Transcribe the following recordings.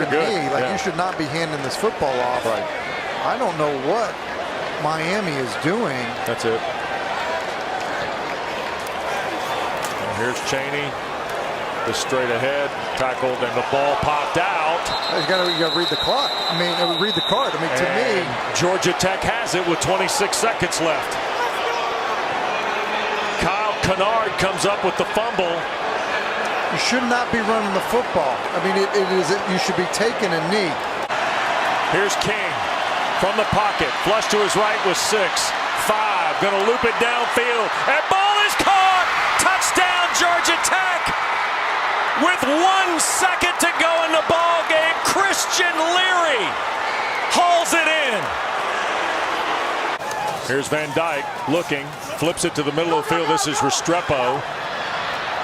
a knee. Like, you should not be handing this football off. Right. I don't know what Miami is doing. That's it. And here's Chaney. The straight ahead, tackled, and the ball popped out. You got to read the clock. I mean, read the card. I mean, to me, Georgia Tech has it with 26 seconds left. Kyle Kennard comes up with the fumble. you should not be running the football. I mean, you should be taking a knee. Here's King from the pocket, flush to his right with 6, 5, gonna loop it downfield, and ball is caught. Touchdown, Georgia Tech. With 1 second to go in the ball game, Christian Leary hauls it in. Here's Van Dyke looking, flips it to the middle of the field. This is Restrepo.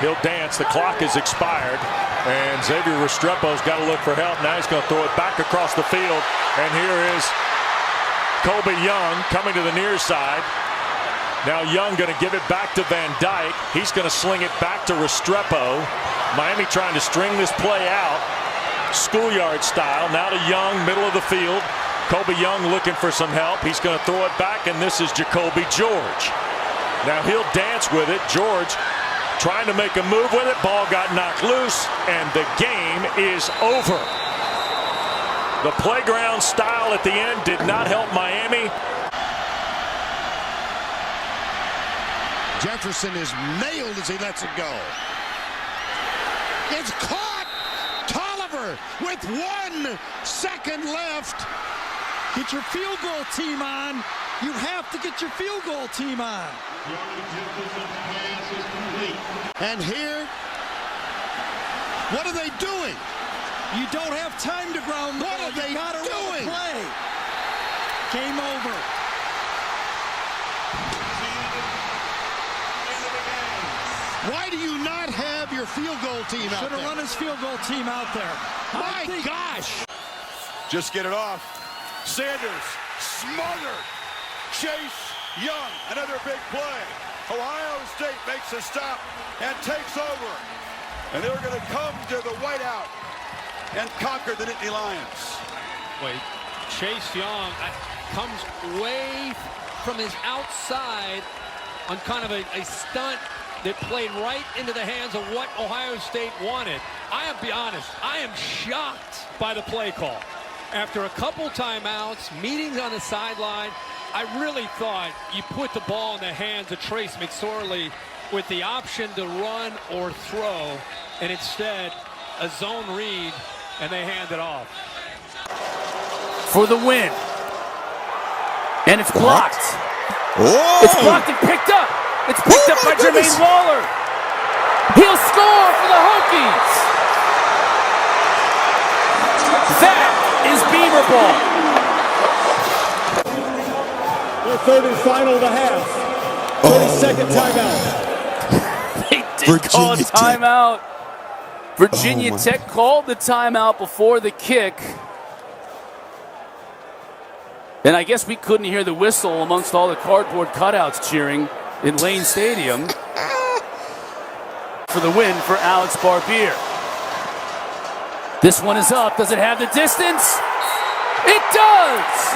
He'll dance. The clock is expired, and Xavier Restrepo's got to look for help. Now he's going to throw it back across the field, and here is Colby Young coming to the near side. Now Young going to give it back to Van Dyke. He's going to sling it back to Restrepo. Miami trying to string this play out, schoolyard style. Now to Young, middle of the field. Colby Young looking for some help. He's going to throw it back, and this is Jacoby George. Now he'll dance with it. George trying to make a move with it. Ball got knocked loose, and the game is over. The playground style at the end did not help Miami. Jefferson is nailed as he lets it go. It's caught! Tolliver with 1 second left. Get your field goal team on. You have to get your field goal team on. And here, what are they doing? You don't have time to ground the ball. What are they doing? Play. Game over. Why do you not have your field goal team out there? Should have run his field goal team out there. My gosh! Just get it off. Sanders smothered. Chase Young, another big play. Ohio State makes a stop and takes over. And they're going to come to the whiteout and conquer the Nittany Lions. Wait, Chase Young comes way from his outside on kind of a stunt that played right into the hands of what Ohio State wanted. I have to be honest, I am shocked by the play call. After a couple timeouts, meetings on the sideline, I really thought you put the ball in the hands of Trace McSorley with the option to run or throw, and instead a zone read, and they hand it off. For the win. And it's blocked. Whoa. It's blocked and picked up. It's picked up by Jermaine Waller. He'll score for the Hokies. That is Beaver ball. Their third and final of the half. 30-second timeout. They did call a timeout. Virginia Tech called the timeout before the kick. And I guess we couldn't hear the whistle amongst all the cardboard cutouts cheering in Lane Stadium for the win for Alex Barbier. This one is up. Does it have the distance? It does!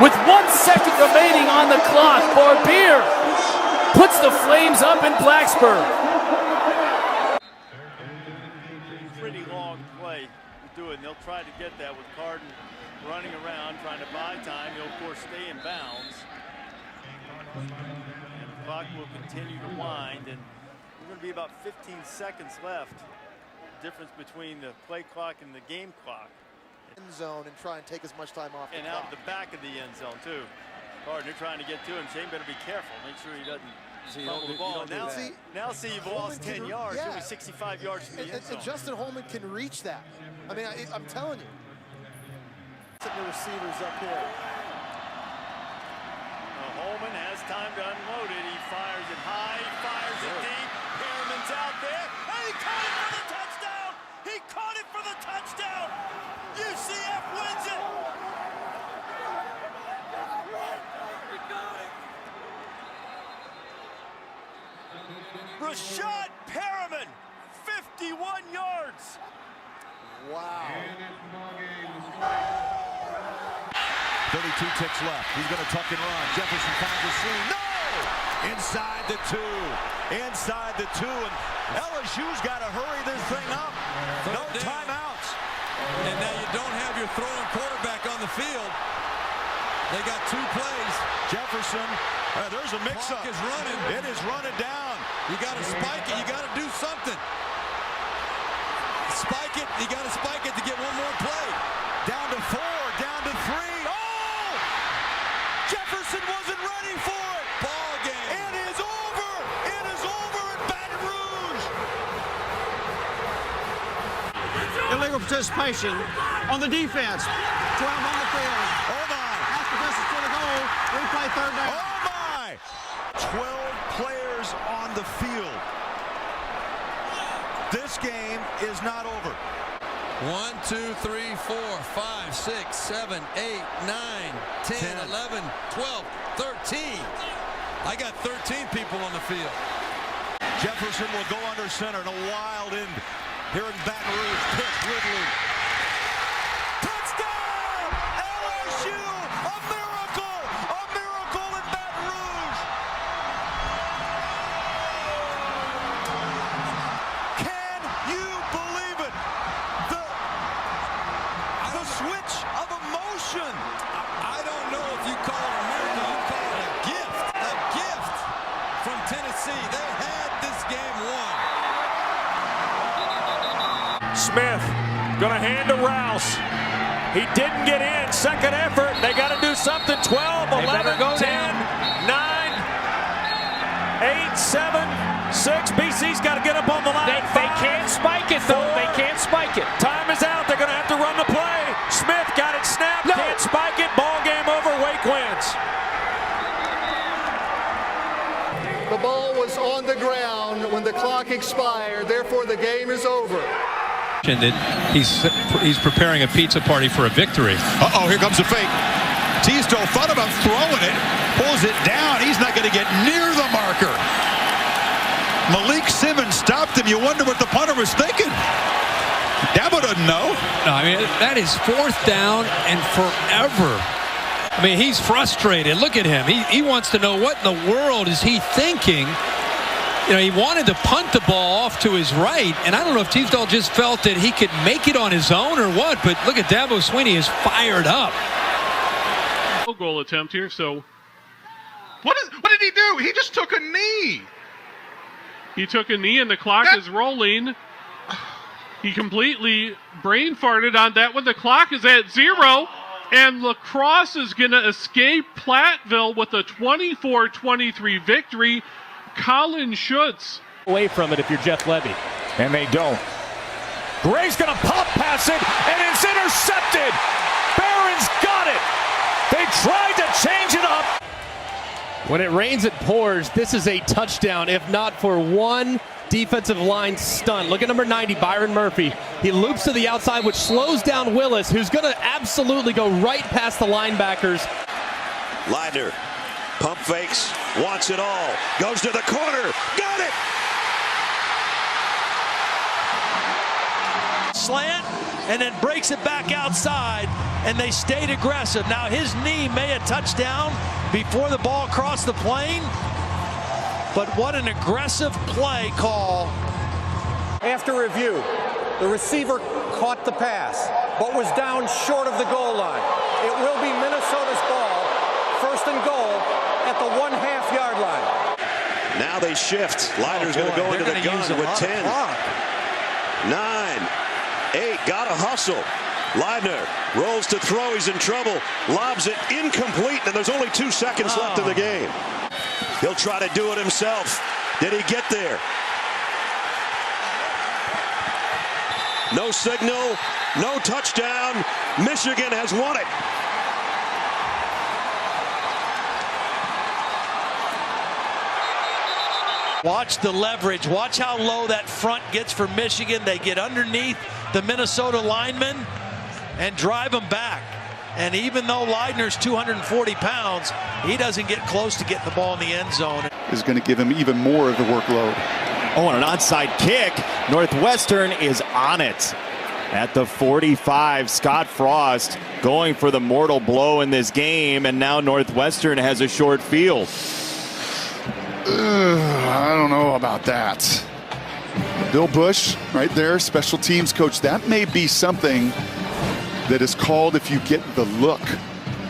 With 1 second remaining on the clock, Barbier puts the Flames up in Blacksburg. Pretty long play to do it, and they'll try to get that with Carden running around, trying to buy time. He'll, of course, stay in bounds. And the clock will continue to wind, and we're going to be about 15 seconds left. Difference between the play clock and the game clock. End zone and try and take as much time off. And out the back of the end zone, too. Carden, they're trying to get to him. Shane better be careful. Make sure he doesn't fumble the ball. Now see you've lost 10 yards. Yeah. You'll be 65 yards from the end zone. And Justin Holman can reach that. I mean, I'm telling you. The receivers up here. Holman has time to unload it. He fires it high. He fires it deep. Perriman's out there. And he caught it for the touchdown. He caught it for the touchdown. UCF wins it. Rashad Perriman, 51 yards. Wow. 32 ticks left. He's going to tuck and run. Jefferson finds a seam. No! Inside the 2. Inside the 2. And LSU's got to hurry this thing up. No timeouts. And now you don't have your throwing quarterback on the field. They got 2 plays. Jefferson, there's a mix-up. Clock is running. It is running down. You got to spike it. You got to do something. Spike it. You got to spike it to get one more play. Down to 4, down to 3. Oh! Jefferson wasn't ready for it. Ball game. It is over. It is over in Baton Rouge. Illegal participation on the defense. 12 on the field. Oh my! After this is for the goal. Replay third down. Oh my! 12 players on the field. This game is not over. 1, 2, 3, 4, 5, 6, 7, 8, 9, 10, 11, 12, 13. I got 13 people on the field. Jefferson will go under center in a wild end here in Baton Rouge. Pitch, Ridley. Touchdown! LSU! A miracle! A miracle in Baton Rouge! Can you believe it? The switch of emotion. I don't know if you call it a miracle, you call it a gift. A gift from Tennessee. They had this game won. Smith gonna hand to Rouse. He didn't get in. Second effort. They got to do something. 12, 11, 10, 9, 8, 7, 6. BC's got to get up on the line. They can't spike it, though. They can't spike it. Time is out. They're going to have to run the play. Smith got it snapped. No. Can't spike it. Ball game over. Wake wins. The ball was on the ground when the clock expired. Therefore, the game is over. That he's preparing a pizza party for a victory. Uh-oh, here comes the fake. Teasdale thought about throwing it, pulls it down. He's not going to get near the marker. Malik Simmons stopped him. You wonder what the punter was thinking. Dabo doesn't know. No, I mean, that is 4th down and forever. I mean, he's frustrated. Look at him. He wants to know what in the world is he thinking. You know, he wanted to punt the ball off to his right, and I don't know if Teasdale just felt that he could make it on his own or what, but look at Dabo Swinney is fired up. Goal attempt here, so what did he do? He just took a knee. He took a knee and the clock is rolling. He completely brain farted on that one. The clock is at 0, and La Crosse is going to escape Platteville with a 24-23 victory. Colin Schutz. Away from it if you're Jeff Levy. And they don't. Gray's going to pop pass it, and it's intercepted. Barron's got it. They tried to change it up. When it rains, it pours. This is a touchdown, if not for one defensive line stunt. Look at number 90, Byron Murphy. He loops to the outside, which slows down Willis, who's going to absolutely go right past the linebackers. Leidner, pump fakes, wants it all, goes to the corner, got it! Slant, and then breaks it back outside, and they stayed aggressive. Now his knee may have touched down before the ball crossed the plane, but what an aggressive play call. After review, the receiver caught the pass, but was down short of the goal line. It will be Minnesota's ball, 1st and goal at the 1/2-yard line. Now they shift. Leidner's going to go into the gun with 10. 9, 8, got to hustle. Leidner rolls to throw. He's in trouble. Lobs it incomplete, and there's only 2 seconds left in the game. He'll try to do it himself. Did he get there? No signal, no touchdown. Michigan has won it. Watch the leverage. Watch how low that front gets for Michigan. They get underneath the Minnesota linemen and drive them back. And even though Leidner's 240 pounds, he doesn't get close to getting the ball in the end zone. Is going to give him even more of the workload. Oh, and an onside kick. Northwestern is on it. At the 45, Scott Frost going for the mortal blow in this game, and now Northwestern has a short field. I don't know about that. Bill Bush, right there, special teams coach. That may be something that is called if you get the look.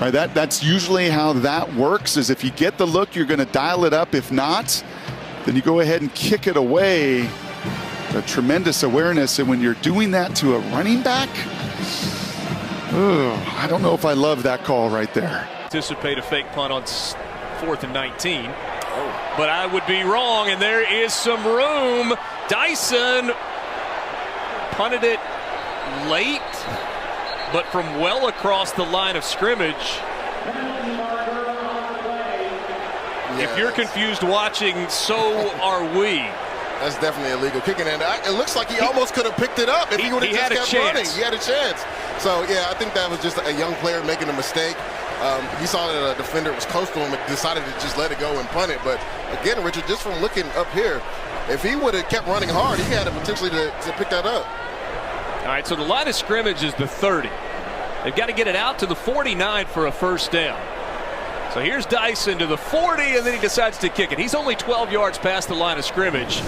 Right, that's usually how that works, is if you get the look, you're going to dial it up. If not, then you go ahead and kick it away. A tremendous awareness, and when you're doing that to a running back, I don't know if I love that call right there. Anticipate a fake punt on 4th and 19. But I would be wrong, and there is some room. Dyson punted it late, but from well across the line of scrimmage. If you're confused watching, so are we. That's definitely illegal kicking, and it looks like he almost could have picked it up if he would have just kept running. He had a chance. So yeah, I think that was just a young player making a mistake. He saw that a defender was close to him and decided to just let it go and punt it. But again, Richard, just from looking up here, if he would have kept running hard, he had a potentially to pick that up. All right, so the line of scrimmage is the 30. They've got to get it out to the 49 for a first down. So here's Dyson to the 40, and then he decides to kick it. He's only 12 yards past the line of scrimmage.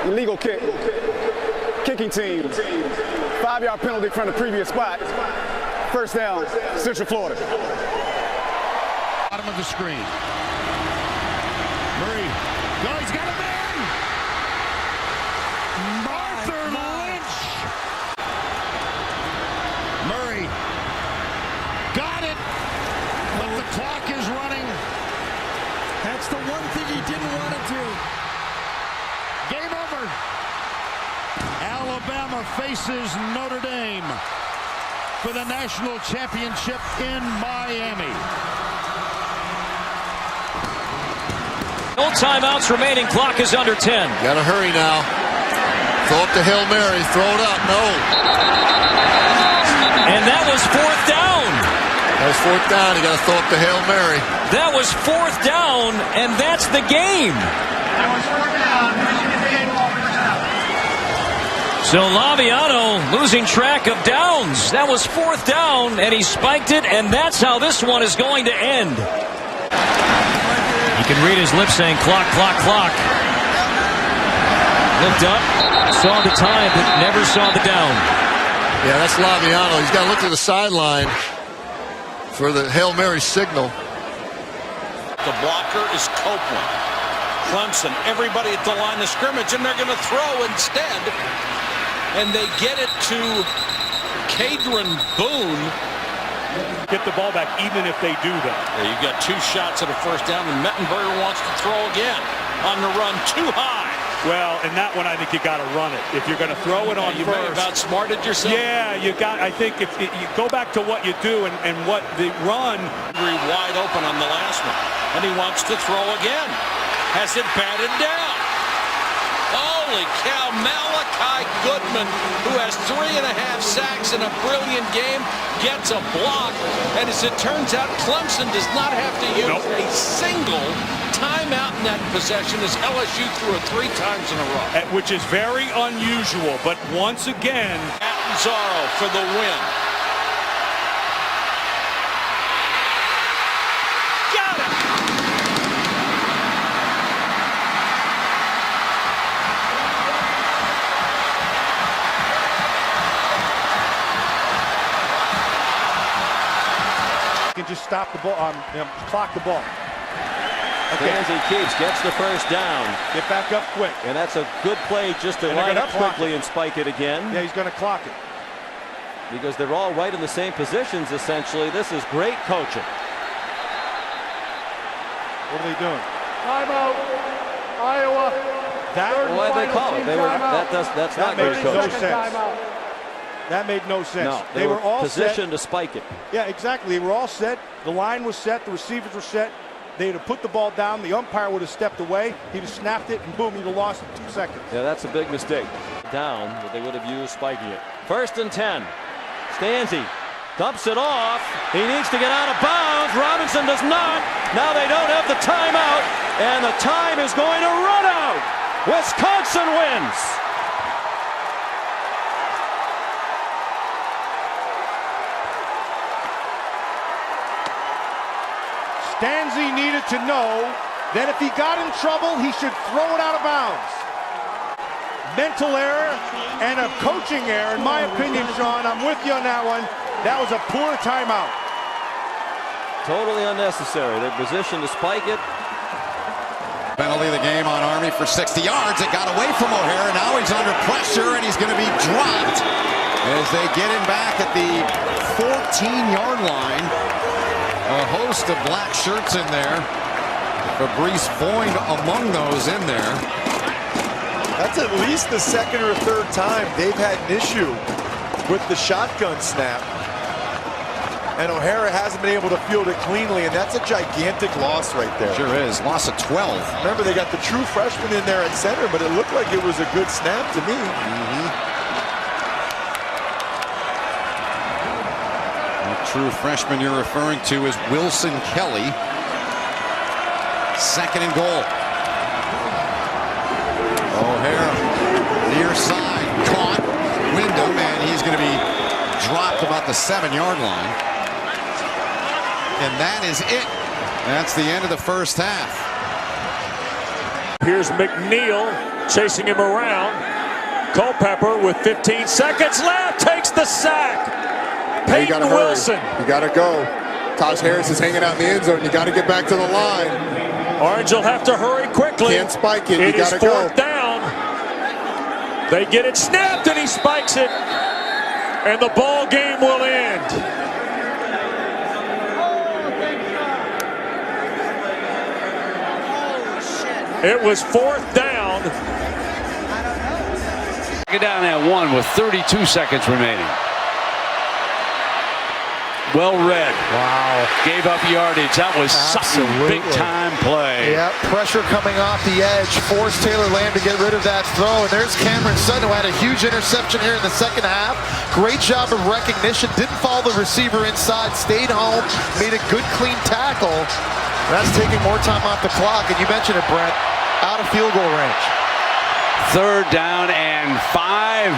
Illegal kick. Kicking team. 5-yard penalty from the previous spot. First down, Central Florida. Bottom of the screen. Murray. No, he's got a man. Arthur Lynch. Murray. Got it. But the clock is running. That's the one thing he didn't want to do. Game over. Alabama faces Notre Dame for the national championship in Miami. No timeouts remaining. Clock is under 10. Gotta hurry now. Throw up the Hail Mary. Throw it up. No. And that was 4th down. That was 4th down. You gotta throw up the Hail Mary. That was 4th down, and that's the game. That was 4th down. So Laviano losing track of downs. That was 4th down, and he spiked it, and that's how this one is going to end. You can read his lips saying clock, clock, clock. Looked up, saw the time, but never saw the down. Yeah, that's Laviano. He's got to look to the sideline for the Hail Mary signal. The blocker is Copeland. Clemson, everybody at the line of scrimmage, and they're going to throw instead. And they get it to Cadron Boone. Get the ball back even if they do that. Yeah, you've got 2 shots at a first down, and Mettenberger wants to throw again. On the run, too high. Well, and that one I think you got to run it. If you're going to throw it on you first. may have outsmarted yourself. Yeah, you got. I think if you go back to what you do and what the run. Wide open on the last one. And he wants to throw again. Has it batted down. Holy cow, Malachi Goodman, who has 3.5 sacks in a brilliant game, gets a block. And as it turns out, Clemson does not have to use a single timeout in that possession as LSU threw it 3 times in a row. Which is very unusual, but once again. Catanzaro for the win. Can just stop the ball, clock the ball. Okay. He keeps, gets the first down. Get back up quick. And that's a good play just to line up quickly and spike it again. Yeah, he's going to clock it. Because they're all right in the same positions, essentially. This is great coaching. What are they doing? Timeout. Iowa. Why did they call it? That's not good coaching. That made no sense. No, they were all positioned to spike it. Yeah, exactly. They were all set. The line was set. The receivers were set. They'd have put the ball down. The umpire would have stepped away. He'd have snapped it, and boom, he'd have lost in 2 seconds. Yeah, that's a big mistake. Down, but they would have used spiking it. 1st and 10. Stanzi dumps it off. He needs to get out of bounds. Robinson does not. Now they don't have the timeout, and the time is going to run out. Wisconsin wins. Stanzi needed to know that if he got in trouble, he should throw it out of bounds. Mental error and a coaching error, in my opinion, Sean. I'm with you on that one. That was a poor timeout. Totally unnecessary. They're positioned to spike it. Penalty of the game on Army for 60 yards. It got away from O'Hara. Now he's under pressure, and he's going to be dropped as they get him back at the 14-yard line. A host of black shirts in there. Fabrice Voigt among those in there. That's at least the second or third time they've had an issue with the shotgun snap. And O'Hara hasn't been able to field it cleanly, and that's a gigantic loss right there. Sure is. Loss of 12. Remember, they got the true freshman in there at center, but it looked like it was a good snap to me. The true freshman you're referring to is Wilson Kelly. Second and goal. O'Hara, near side, caught. Wyndham, and he's going to be dropped about the 7-yard line. And that is it. That's the end of the first half. Here's McNeil chasing him around. Culpepper with 15 seconds left takes the sack. Peyton Wilson. You got to go. Taj Harris is hanging out in the end zone. You got to get back to the line. Orange will have to hurry quickly. Can't spike it. It You got is to go. fourth down. They get it snapped, and he spikes it. And the ball game will end. It was fourth down. Get down at 1 with 32 seconds remaining. Well read. Wow. Gave up yardage. That was such a big-time play. Yeah, pressure coming off the edge. Forced Taylor Lamb to get rid of that throw. And there's Cameron Sutton, who had a huge interception here in the second half. Great job of recognition. Didn't follow the receiver inside. Stayed home. Made a good, clean tackle. That's taking more time off the clock. And you mentioned it, Brent. Out of field goal range. Third down and 5.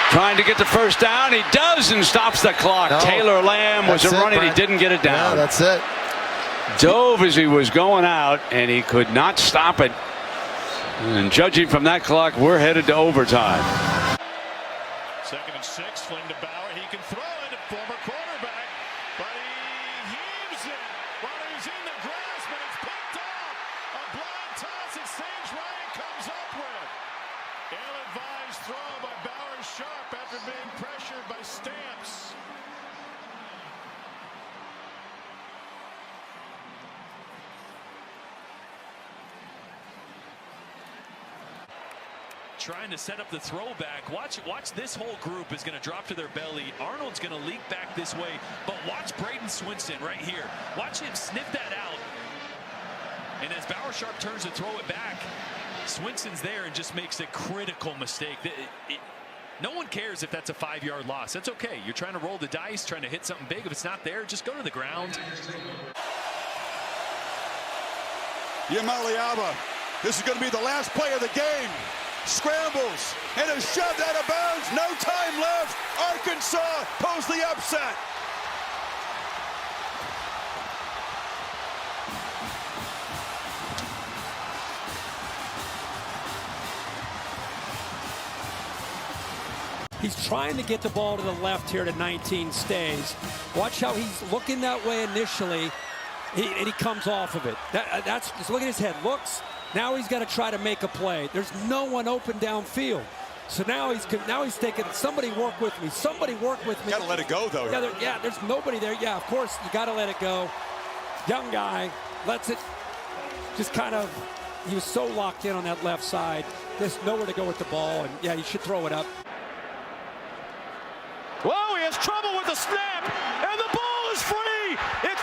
Trying to get the first down. He does and stops the clock. No, Taylor Lamb was running. He didn't get it down. Yeah, that's it. Dove as he was going out, and he could not stop it. And judging from that clock, we're headed to overtime. 2nd and 6. Fling to Bauer. He can throw it. Former quarterback. But he heaves it while he's in the grass, but it's picked off. A blind toss that Sage Ryan comes up with. Ill-advised throw by Bauer-Sharp after being pressured by Stamps. Trying to set up the throwback. Watch this whole group is going to drop to their belly. Arnold's going to leak back this way, but watch Braden Swinson right here. Watch him sniff that out. And as Bauer-Sharp turns to throw it back, Swinson's there and just makes a critical mistake. No one cares if that's a 5-yard loss. That's okay. You're trying to roll the dice, trying to hit something big. If it's not there, just go to the ground. Yamaliaba. This is going to be the last play of the game. Scrambles and is shoved out of bounds. No time left. Arkansas pulls the upset. He's trying to get the ball to the left here to 19, stays. Watch how he's looking that way initially, and he comes off of it. Just look at his head. Looks. Now he's got to try to make a play. There's no one open downfield. So now he's thinking, somebody work with me. Somebody work with me. Got to let it go, though. Yeah, there's nobody there. Yeah, of course, you got to let it go. Young guy lets it just kind of, he was so locked in on that left side. There's nowhere to go with the ball, and yeah, you should throw it up. Whoa, he has trouble with the snap, and the ball is free. It's